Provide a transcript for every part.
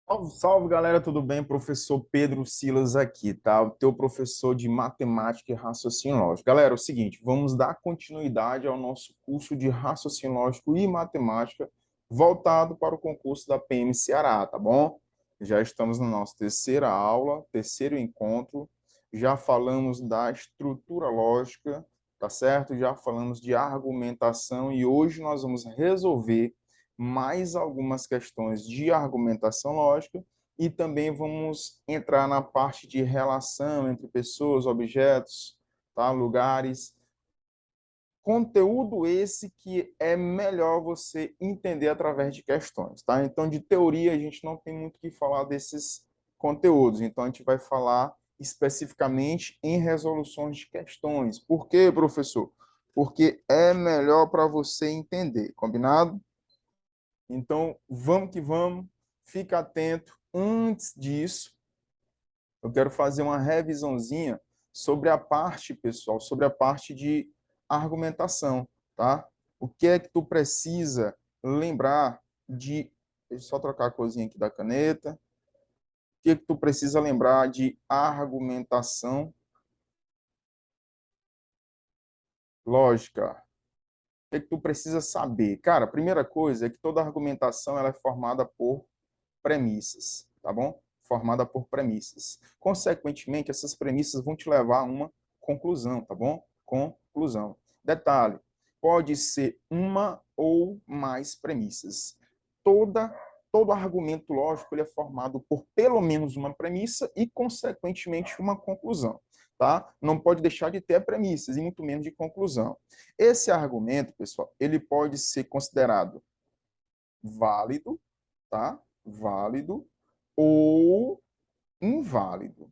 Salve, salve, galera, tudo bem? Professor Pedro Silas aqui, tá? O teu professor de matemática e raciocínio lógico. Galera, é o seguinte, vamos dar continuidade ao nosso curso de raciocínio lógico e matemática voltado para o concurso da PM Ceará, tá bom? Já estamos na nossa terceira aula, terceiro encontro, já falamos da estrutura lógica, tá certo? Já falamos de argumentação e hoje nós vamos resolver mais algumas questões de argumentação lógica e também vamos entrar na parte de relação entre pessoas, objetos, tá? Lugares. Conteúdo esse que é melhor você entender através de questões, tá? Então, de teoria, a gente não tem muito o que falar desses conteúdos. Então, a gente vai falar especificamente em resoluções de questões. Por quê, professor? Porque é melhor para você entender, combinado? Então, vamos que vamos, fica atento. Antes disso, eu quero fazer uma revisãozinha sobre a parte, pessoal, sobre a parte de argumentação, tá? O que é que tu precisa lembrar de... Deixa eu só trocar a corzinha aqui da caneta. O que é que tu precisa lembrar de argumentação lógica? O que é que tu precisa saber? Cara, a primeira coisa é que toda argumentação ela é formada por premissas, tá bom? Formada por premissas. Consequentemente, essas premissas vão te levar a uma conclusão, tá bom? Conclusão. Detalhe, pode ser uma ou mais premissas. Toda Todo argumento lógico ele é formado por pelo menos uma premissa e, consequentemente, uma conclusão. Tá? Não pode deixar de ter premissas e muito menos de conclusão. Esse argumento, pessoal, ele pode ser considerado válido, tá? Válido ou inválido.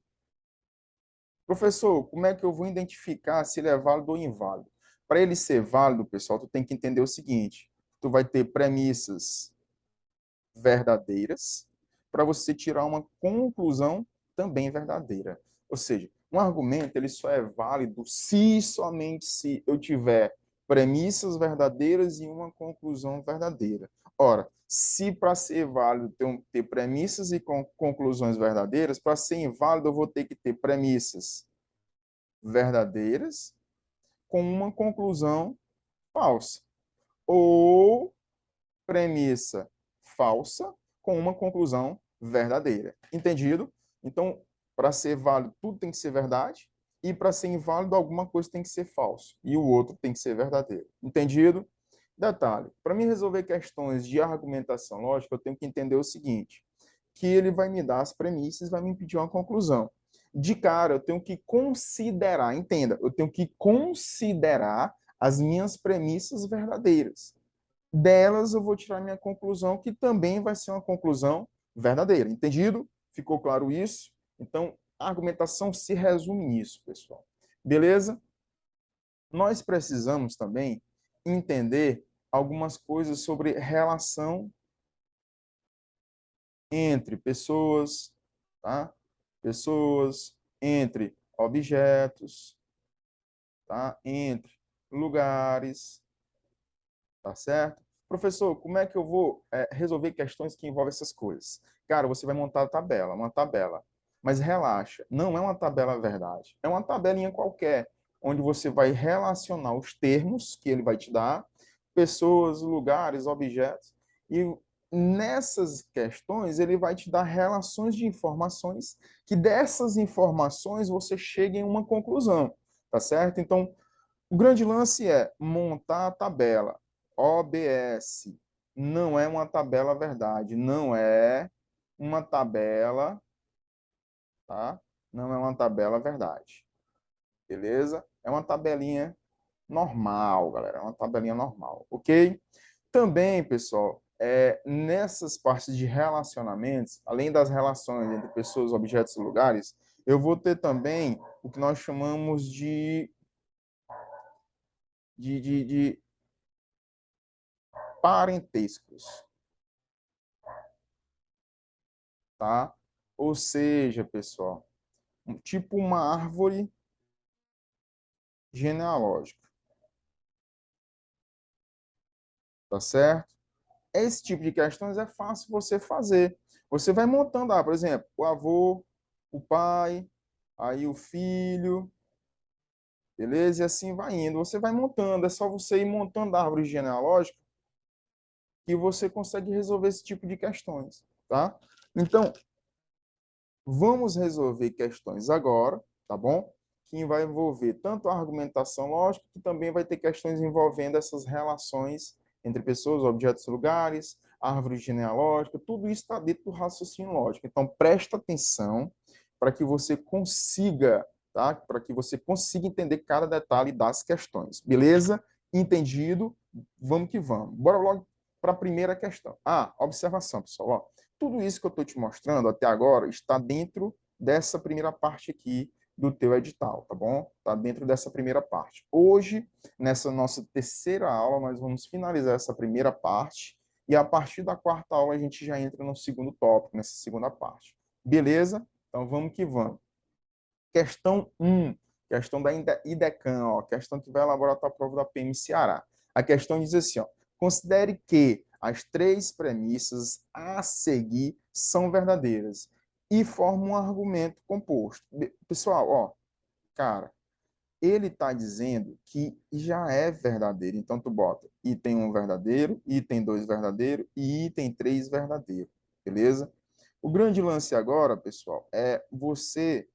Professor, como é que eu vou identificar se ele é válido ou inválido? Para ele ser válido, pessoal, tu tem que entender o seguinte: tu vai ter premissas verdadeiras para você tirar uma conclusão também verdadeira. Ou seja, um argumento ele só é válido se somente se eu tiver premissas verdadeiras e uma conclusão verdadeira. Ora, se para ser válido ter premissas e conclusões verdadeiras, para ser inválido eu vou ter que ter premissas verdadeiras com uma conclusão falsa. Ou premissa falsa com uma conclusão verdadeira. Entendido? Então, para ser válido, tudo tem que ser verdade, e para ser inválido, alguma coisa tem que ser falso, e o outro tem que ser verdadeiro. Entendido? Detalhe, para mim resolver questões de argumentação lógica, eu tenho que entender o seguinte, que ele vai me dar as premissas, vai me pedir uma conclusão. De cara, eu tenho que considerar, entenda, eu tenho que considerar as minhas premissas verdadeiras. Delas eu vou tirar minha conclusão, que também vai ser uma conclusão verdadeira. Entendido? Ficou claro isso? Então, a argumentação se resume nisso, pessoal. Beleza? Nós precisamos também entender algumas coisas sobre relação entre pessoas, tá? Pessoas, entre objetos, tá? Entre lugares, tá certo? Professor, como é que eu vou resolver questões que envolvem essas coisas? Cara, você vai montar a tabela, uma tabela. Mas relaxa, não é uma tabela verdade. É uma tabelinha qualquer, onde você vai relacionar os termos que ele vai te dar, pessoas, lugares, objetos, e nessas questões ele vai te dar relações de informações, que dessas informações você chegue em uma conclusão, tá certo? Então, o grande lance é montar a tabela. OBS. Não é uma tabela verdade. Não é uma tabela, tá? Não é uma tabela verdade. Beleza? É uma tabelinha normal, galera. É uma tabelinha normal, ok? Também, pessoal, nessas partes de relacionamentos, além das relações entre pessoas, objetos e lugares, eu vou ter também o que nós chamamos de parentescos, tá? Ou seja, pessoal, tipo uma árvore genealógica, tá certo? esse tipo de questões é fácil você fazer. Você vai montando, por exemplo, o avô, o pai, aí o filho, beleza? E assim vai indo. Você vai montando, é só você ir montando a árvore genealógica que você consegue resolver esse tipo de questões, tá? Então, vamos resolver questões agora, tá bom? Que vai envolver tanto a argumentação lógica, que também vai ter questões envolvendo essas relações entre pessoas, objetos, lugares, árvore genealógica, tudo isso está dentro do raciocínio lógico. Então, presta atenção para que você consiga, tá? Para que você consiga entender cada detalhe das questões. Beleza? Entendido? Vamos que vamos. Bora logo para a primeira questão. Observação, pessoal. Ó, tudo isso que eu estou te mostrando até agora está dentro dessa primeira parte aqui do teu edital, tá bom? Está dentro dessa primeira parte. Hoje, nessa nossa terceira aula, nós vamos finalizar essa primeira parte e a partir da quarta aula a gente já entra no segundo tópico, nessa segunda parte. Beleza? Então vamos que vamos. Questão 1, questão da IDECAN, ó, questão que vai elaborar a tua prova da PM Ceará. A questão diz assim, ó, considere que as três premissas a seguir são verdadeiras e formam um argumento composto. Pessoal, ó, cara, ele está dizendo que já é verdadeiro. Então, tu bota item 1 verdadeiro, item 2 verdadeiro e item 3 verdadeiro. Beleza? O grande lance agora, pessoal, é você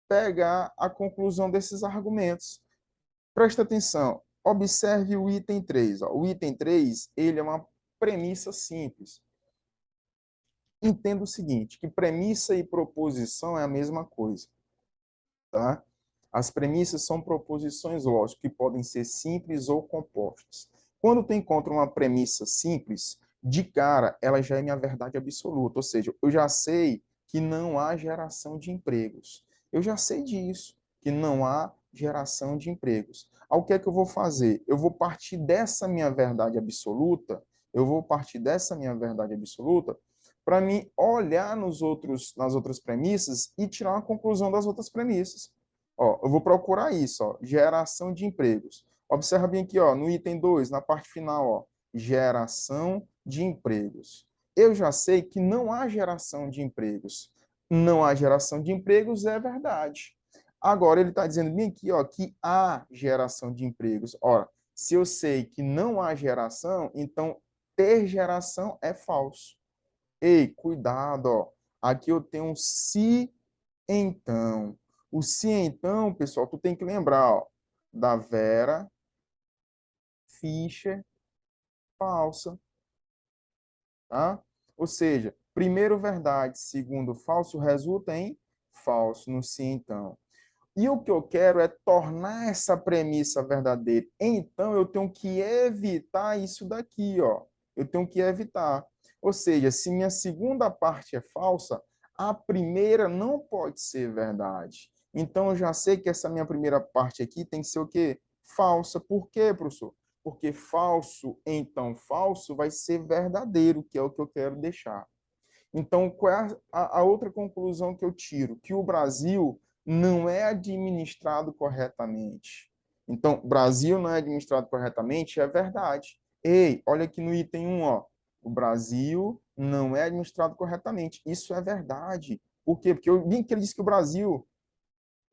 pegar a conclusão desses argumentos. Presta atenção, observe o item 3. Ó. O item 3, ele é uma premissa simples. Entenda o seguinte, que premissa e proposição é a mesma coisa. Tá? As premissas são proposições lógicas que podem ser simples ou compostas. Quando tu encontra uma premissa simples, de cara, ela já é minha verdade absoluta. Ou seja, eu já sei que não há geração de empregos. Eu já sei disso, que não há geração de empregos. Ao que é que eu vou fazer? Eu vou partir dessa minha verdade absoluta, para mim olhar nas outras premissas e tirar uma conclusão das outras premissas. Ó, eu vou procurar isso, ó, geração de empregos. Observa bem aqui, ó, no item 2, na parte final, ó, geração de empregos. Eu já sei que não há geração de empregos. Não há geração de empregos é verdade. Agora, ele está dizendo bem aqui, ó, que há geração de empregos. Ora, se eu sei que não há geração, então ter geração é falso. Ei, cuidado, ó. Aqui eu tenho um se então. O se então, pessoal, tu tem que lembrar, ó, da Vera Fischer falsa, tá? Ou seja, primeiro verdade, segundo falso, resulta em falso no se então. E o que eu quero é tornar essa premissa verdadeira. Então, eu tenho que evitar isso daqui, ó. Eu tenho que evitar. Ou seja, se minha segunda parte é falsa, a primeira não pode ser verdade. Então, eu já sei que essa minha primeira parte aqui tem que ser o quê? Falsa. Por quê, professor? Porque falso, então falso, vai ser verdadeiro, que é o que eu quero deixar. Então, qual é a outra conclusão que eu tiro? Que o Brasil não é administrado corretamente. Então, o Brasil não é administrado corretamente é verdade. Ei, olha aqui no item 1, ó. O Brasil não é administrado corretamente. Isso é verdade. Por quê? Porque bem que ele disse que o Brasil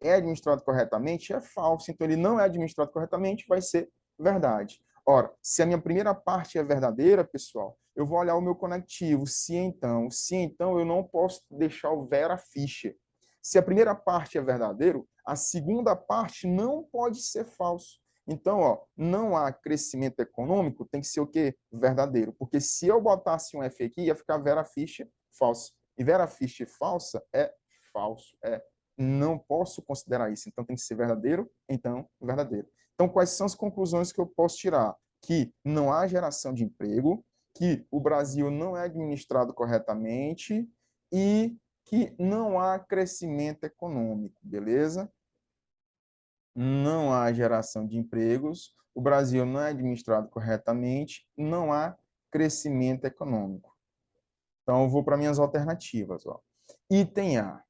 é administrado corretamente é falso. Então, ele não é administrado corretamente, vai ser verdade. Ora, se a minha primeira parte é verdadeira, pessoal, eu vou olhar o meu conectivo, se então. Se então, eu não posso deixar o Vera Fischer. Se a primeira parte é verdadeiro, a segunda parte não pode ser falso. Então, ó, não há crescimento econômico, tem que ser o quê? Verdadeiro. Porque se eu botasse um F aqui, ia ficar Vera Fischer falso. E Vera Fischer falsa é falso, não posso considerar isso. Então, tem que ser verdadeiro, então, verdadeiro. Então, quais são as conclusões que eu posso tirar? Que não há geração de emprego, que o Brasil não é administrado corretamente e que não há crescimento econômico, beleza? Não há geração de empregos, o Brasil não é administrado corretamente, não há crescimento econômico. Então, eu vou para minhas alternativas. Ó. Item A.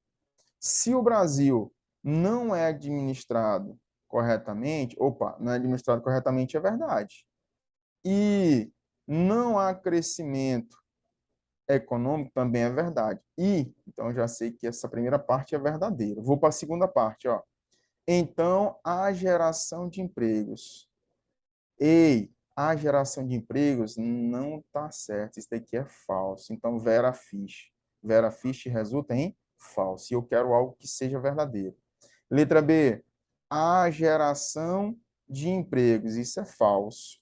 Se o Brasil não é administrado corretamente, não é administrado corretamente é verdade. E não há crescimento econômico, também é verdade. E, então, já sei que essa primeira parte é verdadeira. Vou para a segunda parte, ó. Então, a geração de empregos. Ei, a geração de empregos não está certo. Isso daqui é falso. Então, Vera Fish. Vera Fish resulta em falso. E eu quero algo que seja verdadeiro. Letra B. A geração de empregos. Isso é falso.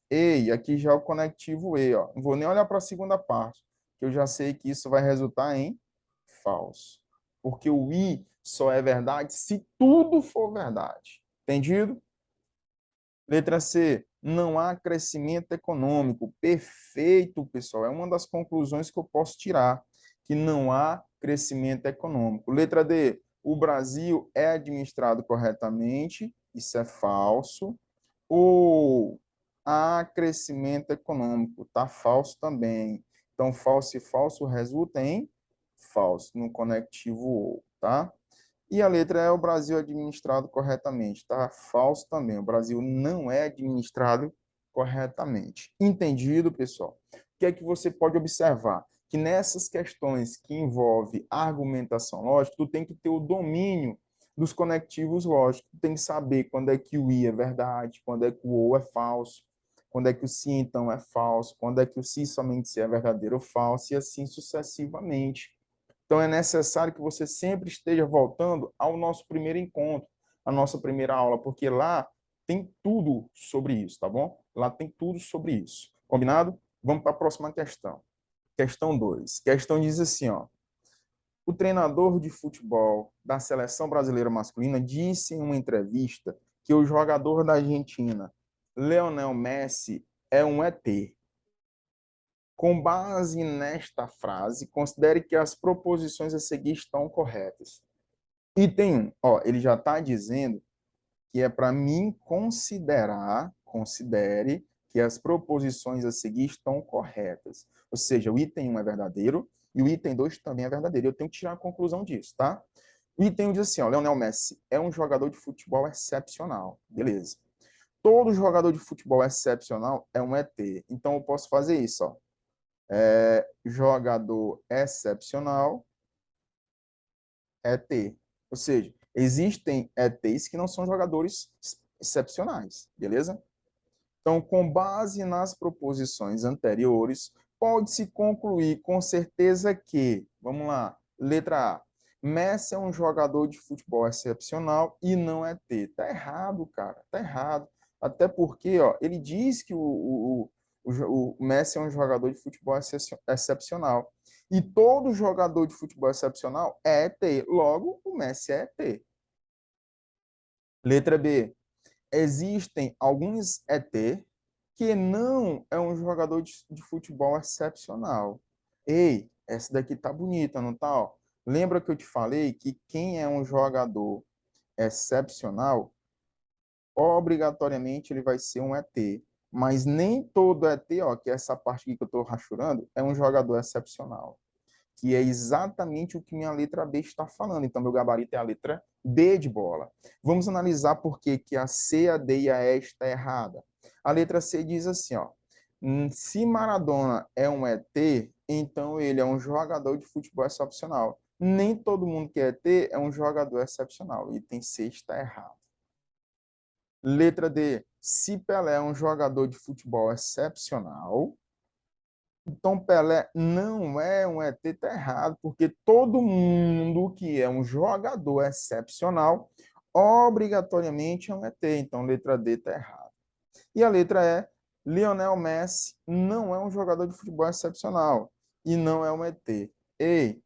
E, aqui já é o conectivo E, ó. Não vou nem olhar para a segunda parte, que eu já sei que isso vai resultar em falso. Porque o I só é verdade se tudo for verdade. Entendido? Letra C. Não há crescimento econômico. Perfeito, pessoal. É uma das conclusões que eu posso tirar, que não há crescimento econômico. Letra D. O Brasil é administrado corretamente. Isso é falso. Ou há crescimento econômico. Está falso também. Então, falso e falso resulta em falso, no conectivo ou, tá? E a letra é o Brasil administrado corretamente, tá? Falso também. O Brasil não é administrado corretamente. Entendido, pessoal? O que é que você pode observar? Que nessas questões que envolvem argumentação lógica, tu tem que ter o domínio dos conectivos lógicos. Tu tem que saber quando é que o I é verdade, quando é que o ou é falso, quando é que o se então é falso, quando é que o se somente se é verdadeiro ou falso, e assim sucessivamente. Então, é necessário que você sempre esteja voltando ao nosso primeiro encontro, à nossa primeira aula, porque lá tem tudo sobre isso, tá bom? Lá tem tudo sobre isso. Combinado? Vamos para a próxima questão. Questão 2. Questão diz assim, ó. O treinador de futebol da seleção brasileira masculina disse em uma entrevista que o jogador da Argentina, Lionel Messi, é um ET. Com base nesta frase, considere que as proposições a seguir estão corretas. Item 1, ó, ele já está dizendo que é para mim considere que as proposições a seguir estão corretas. Ou seja, o item 1 é verdadeiro e o item 2 também é verdadeiro. Eu tenho que tirar a conclusão disso, tá? O item 1 diz assim, ó, Lionel Messi é um jogador de futebol excepcional. Beleza. Todo jogador de futebol excepcional é um ET. Então, eu posso fazer isso, ó. Jogador excepcional, ET. Ou seja, existem ETs que não são jogadores excepcionais, beleza? Então, com base nas proposições anteriores, pode-se concluir com certeza que, vamos lá, letra A, Messi é um jogador de futebol excepcional e não é T. Tá errado, cara, tá errado. Até porque, ó, ele diz que o Messi é um jogador de futebol excepcional. E todo jogador de futebol excepcional é ET. Logo, o Messi é ET. Letra B, existem alguns ET que não é um jogador de futebol excepcional. Ei, essa daqui tá bonita, não tá? Ó? Lembra que eu te falei que quem é um jogador excepcional, obrigatoriamente ele vai ser um ET. Mas nem todo ET, ó, que é essa parte aqui que eu estou rachurando, é um jogador excepcional, que é exatamente o que minha letra B está falando. Então, meu gabarito é a letra D de bola. Vamos analisar por que a C, a D e a E está errada. A letra C diz assim, ó, se Maradona é um ET, então ele é um jogador de futebol excepcional. Nem todo mundo que é ET é um jogador excepcional. Item C está errado. Letra D, se Pelé é um jogador de futebol excepcional, então, Pelé não é um ET, tá errado, porque todo mundo que é um jogador excepcional, obrigatoriamente é um ET. Então, letra D tá errado. E a letra E, Lionel Messi não é um jogador de futebol excepcional e não é um ET. Ei,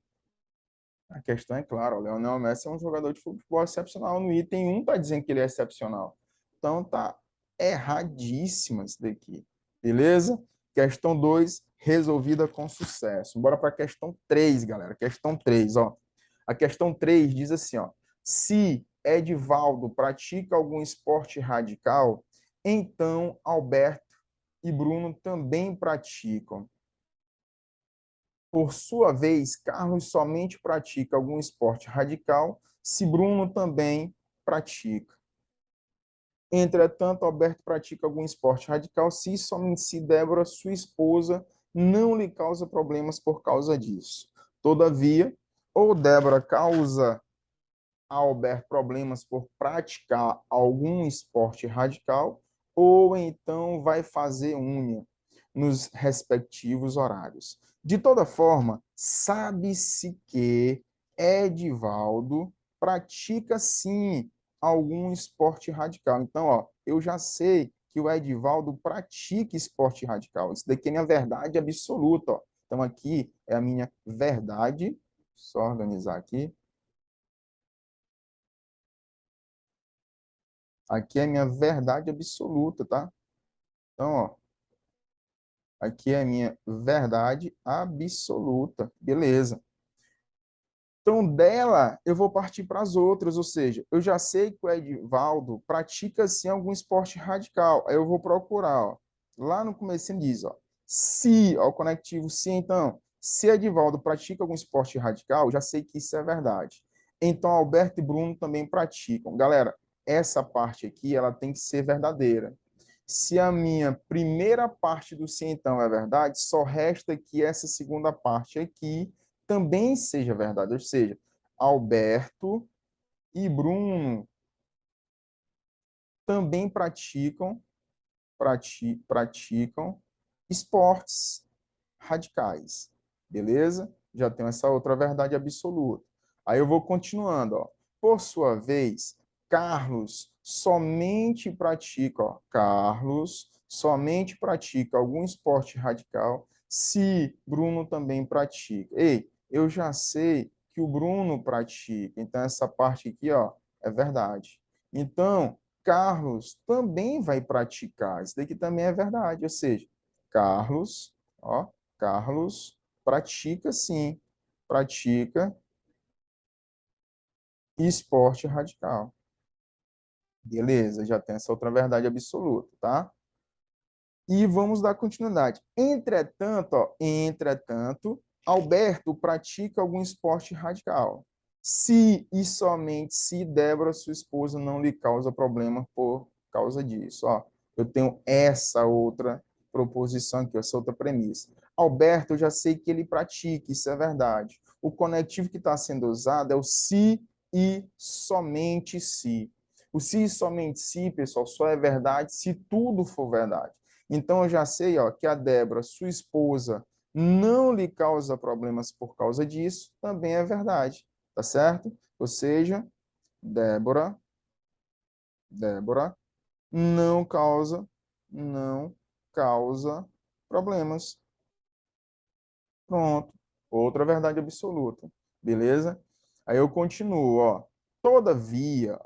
a questão é clara, o Lionel Messi é um jogador de futebol excepcional. No item 1 tá dizendo que ele é excepcional. Então, tá erradíssima isso daqui. Beleza? Questão 2 resolvida com sucesso. Bora para a questão 3, galera. Questão 3, ó. A questão 3 diz assim, ó. Se Edivaldo pratica algum esporte radical, então Alberto e Bruno também praticam. Por sua vez, Carlos somente pratica algum esporte radical se Bruno também pratica. Entretanto, Alberto pratica algum esporte radical se somente se Débora, sua esposa, não lhe causa problemas por causa disso. Todavia, ou Débora causa a Alberto problemas por praticar algum esporte radical, ou então vai fazer unha nos respectivos horários. De toda forma, sabe-se que Edivaldo pratica sim algum esporte radical. Então, ó, eu já sei que o Edivaldo pratica esporte radical. Isso daqui é minha verdade absoluta, ó. Então, aqui é a minha verdade. Só organizar aqui. Aqui é a minha verdade absoluta, tá? Então, ó, aqui é a minha verdade absoluta. Beleza. Então, dela, eu vou partir para as outras, ou seja, eu já sei que o Edivaldo pratica, sim, algum esporte radical. Aí eu vou procurar, ó. Lá no começo ele diz, ó, se, ó, o conectivo se, então, se Edivaldo pratica algum esporte radical, já sei que isso é verdade. Então, Alberto e Bruno também praticam. Galera, essa parte aqui, ela tem que ser verdadeira. Se a minha primeira parte do se, então, é verdade, só resta que essa segunda parte aqui também seja verdade. Ou seja, Alberto e Bruno também praticam esportes radicais. Beleza? Já tenho essa outra verdade absoluta. Aí eu vou continuando. Ó. Por sua vez, Carlos somente pratica algum esporte radical se Bruno também pratica. Ei, eu já sei que o Bruno pratica, então essa parte aqui, ó, é verdade. Então, Carlos também vai praticar. Isso daqui também é verdade, ou seja, Carlos, ó, Carlos pratica sim, pratica esporte radical. Beleza, já tem essa outra verdade absoluta, tá? E vamos dar continuidade. Entretanto, ó, entretanto, Alberto pratica algum esporte radical. Se e somente se Débora, sua esposa, não lhe causa problema por causa disso. Ó, eu tenho essa outra proposição aqui, essa outra premissa. Alberto, eu já sei que ele pratica, isso é verdade. O conectivo que está sendo usado é o se e somente se. O se e somente se, pessoal, só é verdade se tudo for verdade. Então, eu já sei, ó, que a Débora, sua esposa, não lhe causa problemas por causa disso, também é verdade, tá certo? Ou seja, Débora não causa problemas. Pronto. Outra verdade absoluta. Beleza? Aí eu continuo, ó. Todavia,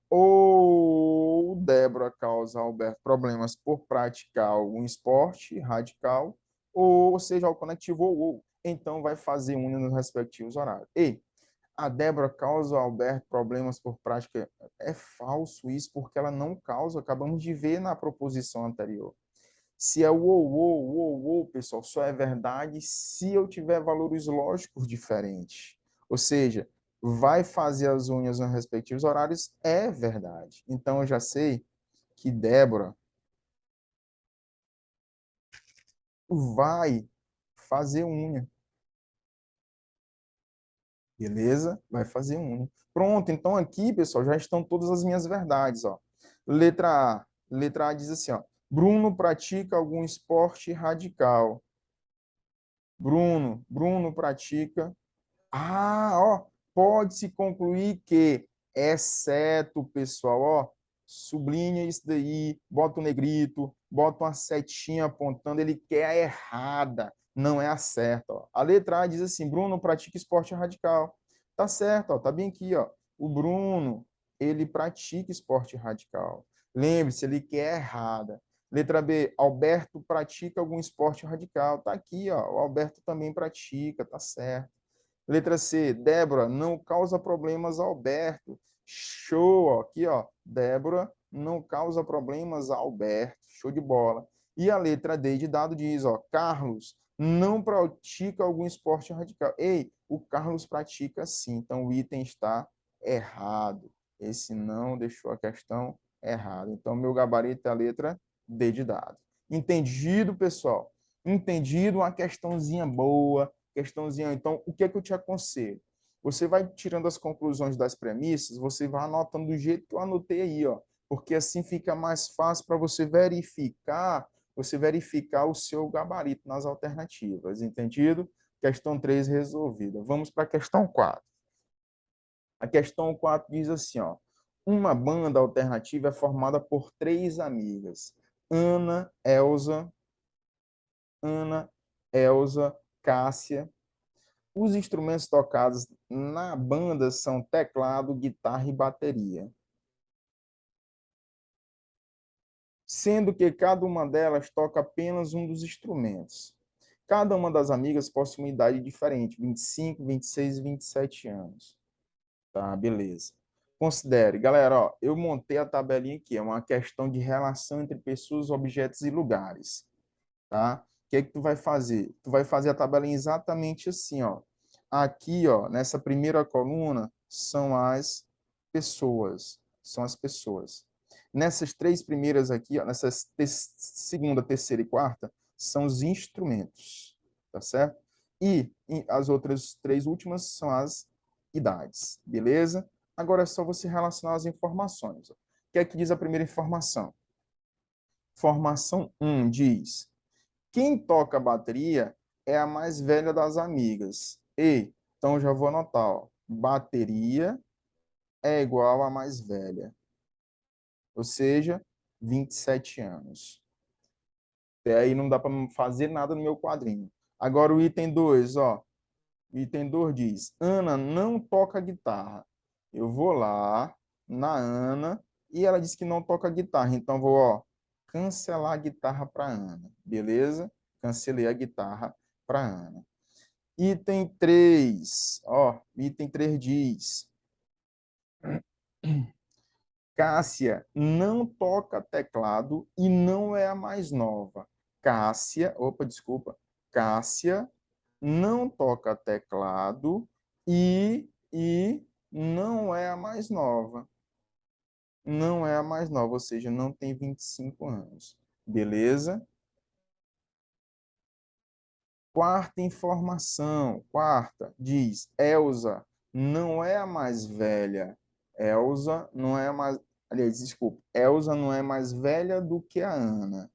ou Débora causa a Alberto problemas por praticar algum esporte radical, ou seja, o conectivo ou. Então vai fazer unha nos respectivos horários. Ei, a Débora causa ao Alberto problemas por prática. É falso isso, porque ela não causa. Acabamos de ver na proposição anterior. Se é pessoal, só é verdade se eu tiver valores lógicos diferentes. Ou seja, vai fazer as unhas nos respectivos horários, é verdade. Então, eu já sei que Débora vai fazer unha. Beleza? Vai fazer unha. Pronto, então aqui, pessoal, já estão todas as minhas verdades, ó. Letra A. Letra A diz assim, ó. Bruno pratica algum esporte radical. Bruno pratica. Ah, ó, pode-se concluir que, exceto, pessoal, ó, sublinha isso daí, bota um negrito, bota uma setinha apontando, ele quer a errada, não é a certa. Ó. A letra A diz assim, Bruno pratica esporte radical. Tá certo, ó, tá bem aqui, ó. O Bruno, ele pratica esporte radical. Lembre-se, ele quer a errada. Letra B, Alberto pratica algum esporte radical. Tá aqui, ó, o Alberto também pratica, tá certo. Letra C, Débora não causa problemas a Alberto. Show, ó, aqui, ó. Débora não causa problemas a Alberto. Show de bola. E a letra D de dado diz, ó, Carlos não pratica algum esporte radical. Ei, o Carlos pratica sim, então o item está errado. Esse não deixou a questão errada. Então, meu gabarito é a letra D de dado. Entendido, pessoal? Entendido, uma questãozinha boa, questãozinha. Então, o que é que eu te aconselho? Você vai tirando as conclusões das premissas, você vai anotando do jeito que eu anotei aí, ó, porque assim fica mais fácil para você verificar o seu gabarito nas alternativas, entendido? Questão 3 resolvida. Vamos para a questão 4. A questão 4 diz assim, ó, uma banda alternativa é formada por 3 amigas, Ana, Elza, Cássia. Os instrumentos tocados na banda são teclado, guitarra e bateria, sendo que cada uma delas toca apenas um dos instrumentos. Cada uma das amigas possui uma idade diferente, 25, 26 e 27 anos. Tá, beleza. Considere, galera, ó, eu montei a tabelinha aqui, é uma questão de relação entre pessoas, objetos e lugares, tá? O que é que tu vai fazer? Tu vai fazer a tabelinha exatamente assim, ó. Aqui, ó, nessa primeira coluna são as pessoas. Nessas 3 primeiras aqui, ó, nessas segunda, terceira e quarta, são os instrumentos, tá certo? E as outras 3 últimas são as idades, beleza? Agora é só você relacionar as informações. Ó. O que é que diz a primeira informação? Informação 1 diz: quem toca bateria é a mais velha das amigas. E, então já vou anotar, ó, bateria é igual a mais velha, ou seja, 27 anos. Até aí não dá para fazer nada no meu quadrinho. Agora o item 2, ó. O item 2 diz: Ana não toca guitarra. Eu vou lá na Ana e ela disse que não toca guitarra. Então vou, ó, cancelar a guitarra para Ana. Beleza? Cancelei a guitarra para Ana. Item 3, ó, item 3 diz: Cássia não toca teclado e não é a mais nova. Cássia não toca teclado e não é a mais nova. Não é a mais nova, ou seja, não tem 25 anos. Beleza? Quarta informação, quarta, diz, Elsa não é a mais velha. Elsa não é a mais... Aliás, desculpa, Elsa não é mais velha do que a Ana.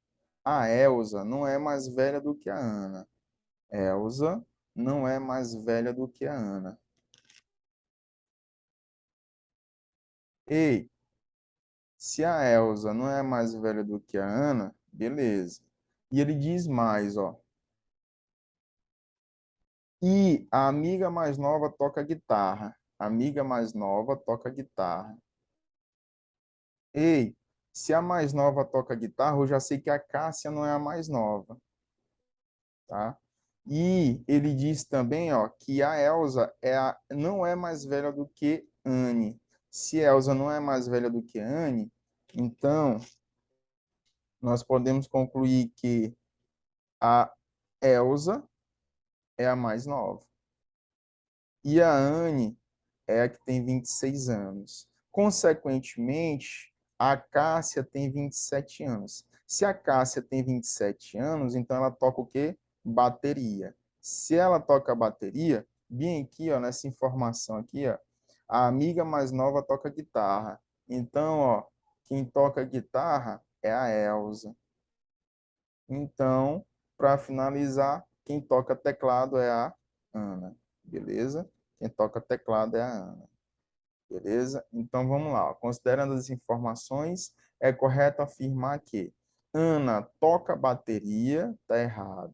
A Elsa não é mais velha do que a Ana. Elsa não é mais velha do que a Ana. Ei, se a Elsa não é mais velha do que a Ana, beleza. E ele diz mais, ó. E a amiga mais nova toca guitarra. A amiga mais nova toca guitarra. Ei, se a mais nova toca guitarra, eu já sei que a Cássia não é a mais nova, tá? E ele diz também, ó, que a Elsa não é mais velha do que Anne. Se Elsa não é mais velha do que Anne, então nós podemos concluir que a Elsa é a mais nova. E a Anne é a que tem 26 anos. Consequentemente, a Cássia tem 27 anos. Se a Cássia tem 27 anos, então ela toca o quê? Bateria. Se ela toca bateria, bem aqui, ó, nessa informação aqui, ó, a amiga mais nova toca guitarra. Então, ó, quem toca guitarra é a Elsa. Então, para finalizar, quem toca teclado é a Ana. Beleza? Quem toca teclado é a Ana. Beleza? Então, vamos lá. Considerando as informações, é correto afirmar que Ana toca bateria, tá errado.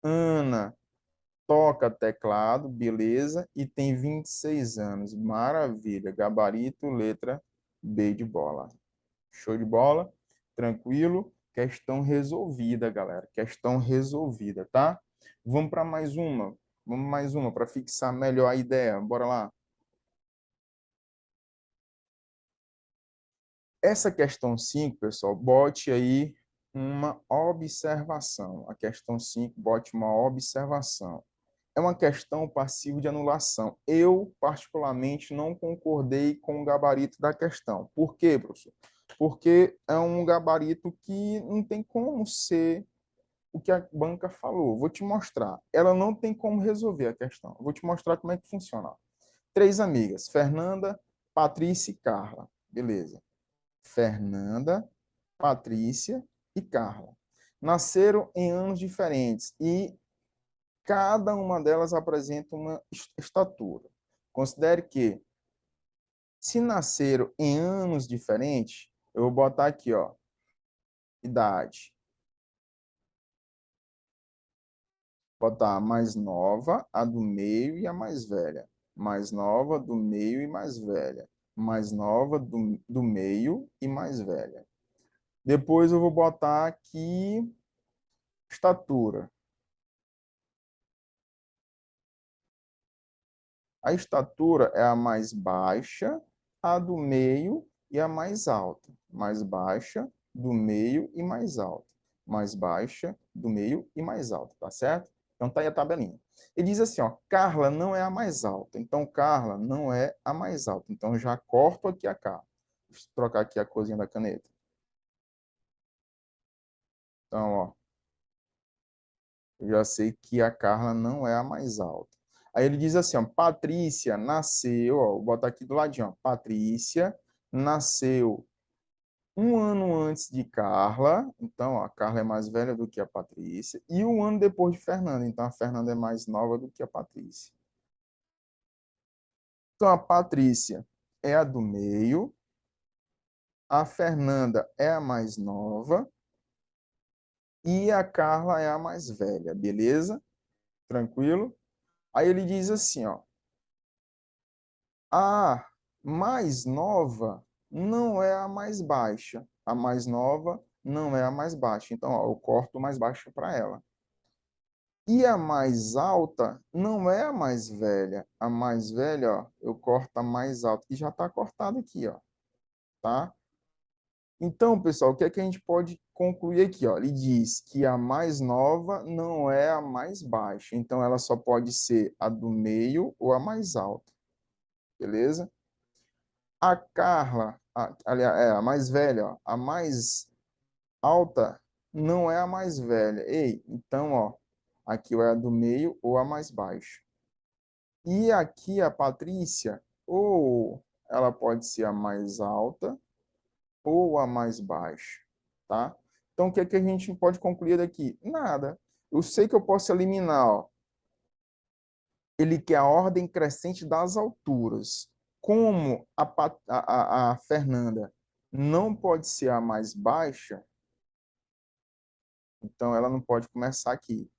Ana toca teclado, beleza, e tem 26 anos. Maravilha. Gabarito, letra B de bola. Show de bola? Tranquilo? Questão resolvida, galera. Questão resolvida, tá? Vamos para mais uma. Vamos mais uma para fixar melhor a ideia. Bora lá. Essa questão 5, pessoal, bote aí uma observação. A questão 5, bote uma observação. é uma questão passiva de anulação. Eu, particularmente, não concordei com o gabarito da questão. Por quê, professor? Porque é um gabarito que não tem como ser o que a banca falou. Vou te mostrar. Ela não tem como resolver a questão. Vou te mostrar como é que funciona. 3 amigas, Fernanda, Patrícia e Carla. Beleza. Fernanda, Patrícia e Carla. Nasceram em anos diferentes e cada uma delas apresenta uma estatura. Considere que, se nasceram em anos diferentes, eu vou botar aqui, ó, idade. Botar a mais nova, a do meio e a mais velha. Mais nova, do meio e mais velha. Mais nova, do meio e mais velha. Depois eu vou botar aqui estatura. A estatura é a mais baixa, a do meio e a mais alta. Mais baixa, do meio e mais alta. Mais baixa, do meio e mais alta, tá certo? Então tá aí a tabelinha. Ele diz assim, ó, Carla não é a mais alta. Então Carla não é a mais alta. Então eu já corto aqui a Carla. Deixa eu trocar aqui a corzinha da caneta. Então, ó, eu já sei que a Carla não é a mais alta. Aí ele diz assim, ó, Patrícia nasceu, ó, vou botar aqui do ladinho, ó, Patrícia nasceu um ano antes de Carla, então ó, a Carla é mais velha do que a Patrícia, e um ano depois de Fernanda, então a Fernanda é mais nova do que a Patrícia. Então a Patrícia é a do meio, a Fernanda é a mais nova e a Carla é a mais velha, beleza? Tranquilo? Aí ele diz assim, ó, a mais nova não é a mais baixa. A mais nova não é a mais baixa. Então, ó, eu corto mais baixa para ela. E a mais alta não é a mais velha. A mais velha, ó, eu corto a mais alta, que já está cortado aqui, ó, tá? Então, pessoal, o que é que a gente pode concluir aqui, ó? Ele diz que a mais nova não é a mais baixa. Então, ela só pode ser a do meio ou a mais alta. Beleza? A Carla, aliás, é a mais velha, ó, a mais alta não é a mais velha. Ei, então, ó, aqui é a do meio ou a mais baixa. E aqui a Patrícia, ou ela pode ser a mais alta ou a mais baixa, tá? Então, o que é que a gente pode concluir daqui? Nada. Eu sei que eu posso eliminar, ó, ele quer a ordem crescente das alturas. Como a Fernanda não pode ser a mais baixa, então ela não pode começar aqui,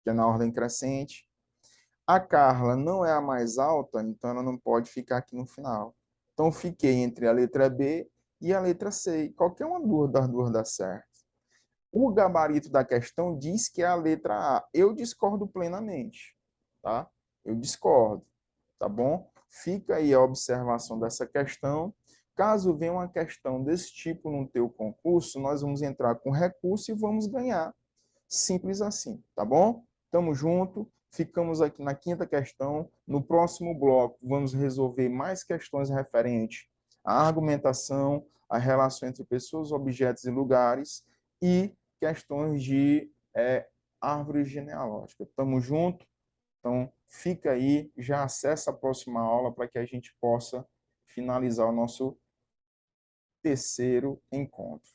que é na ordem crescente. A Carla não é a mais alta, então ela não pode ficar aqui no final. Então fiquei entre a letra B e a letra C. Qualquer uma das duas dá certo. O gabarito da questão diz que é a letra A. Eu discordo plenamente, tá? Eu discordo, tá bom? Fica aí a observação dessa questão. Caso venha uma questão desse tipo no teu concurso, nós vamos entrar com recurso e vamos ganhar. Simples assim, tá bom? Tamo junto. Ficamos aqui na quinta questão. No próximo bloco, vamos resolver mais questões referentes à argumentação, à relação entre pessoas, objetos e lugares e questões de árvore genealógica. Tamo junto? Então, fica aí, já acessa a próxima aula para que a gente possa finalizar o nosso terceiro encontro.